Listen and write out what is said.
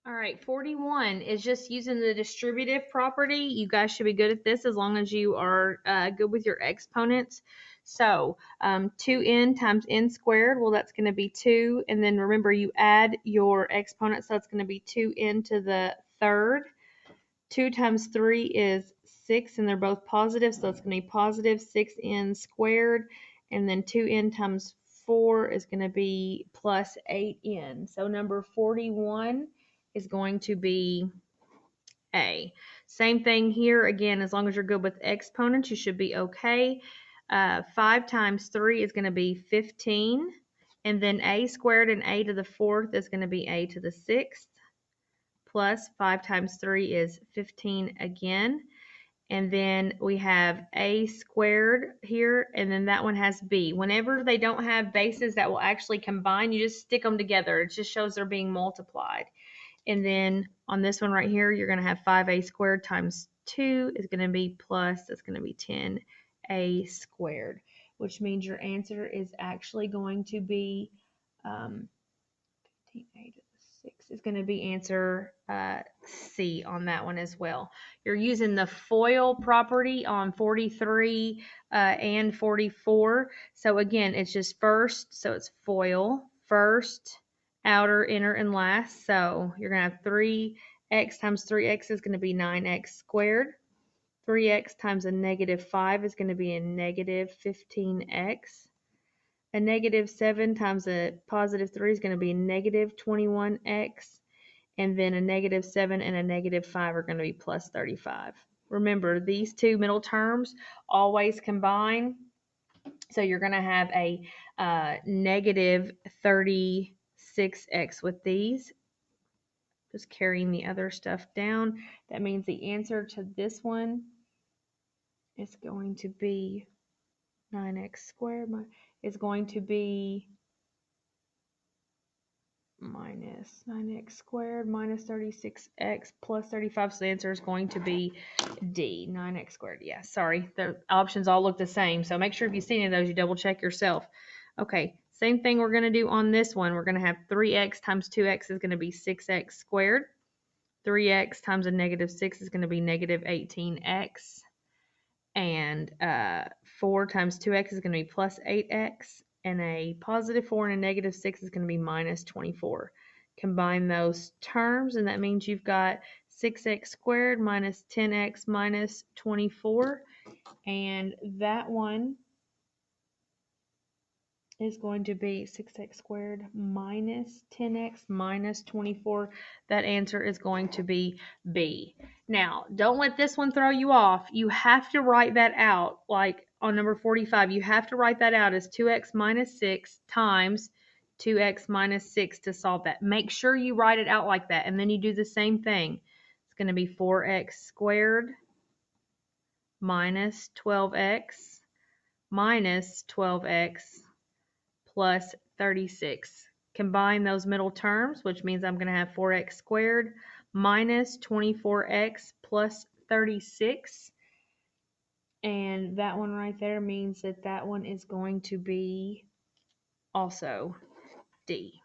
All right, 41 is just using the distributive property. You guys should be good at this as long as you are good with your exponents. So 2n times n squared, well, that's going to be 2. And then remember, you add your exponents, so it's going to be 2n to the third. 2 times 3 is 6, and they're both positive, so it's going to be positive 6n squared. And then 2n times 4 is going to be plus 8n. So number 41 is going to be A. Same thing here. Again, as long as you're good with exponents, you should be okay. 5 times 3 is going to be 15. And then A squared and A to the fourth is going to be A to the sixth. Plus 5 times 3 is 15 again. And then we have A squared here, and then that one has B. Whenever they don't have bases that will actually combine, you just stick them together. It just shows they're being multiplied. And then on this one right here, you're going to have 5A squared times 2 is going to be plus, that's going to be 10A squared, which means your answer is actually going to be 15A to the 6 is going to be answer C on that one as well. You're using the FOIL property on 43 and 44. So again, it's just first, so it's FOIL, first, outer, inner, and last. So you're going to have 3x times 3x is going to be 9x squared. 3x times a negative 5 is going to be a negative 15x. A negative 7 times a positive 3 is going to be negative 21x. And then a negative 7 and a negative 5 are going to be plus 35. Remember, these two middle terms always combine. So you're going to have a negative 36x with these. Just carrying the other stuff down. That means the answer to this one is going to be 9x squared. Is going to be minus 9x squared minus 36x plus 35. So the answer is going to be D, 9x squared. Yeah, sorry. The options all look the same. So make sure if you see any of those, you double check yourself. Okay, same thing we're going to do on this one. We're going to have 3x times 2x is going to be 6x squared. 3x times a negative 6 is going to be negative 18x. And 4 times 2x is going to be plus 8x. And a positive 4 and a negative 6 is going to be minus 24. Combine those terms, and that means you've got 6x squared minus 10x minus 24. And that one is going to be 6x squared minus 10x minus 24. That answer is going to be B. Now, don't let this one throw you off. You have to write that out, like on number 45, you have to write that out as 2x minus 6 times 2x minus 6 to solve that. Make sure you write it out like that, and then you do the same thing. It's going to be 4x squared minus 12x minus 12x plus 36. Combine those middle terms, which means I'm going to have 4x squared minus 24x plus 36. And that one right there means that that one is going to be also D.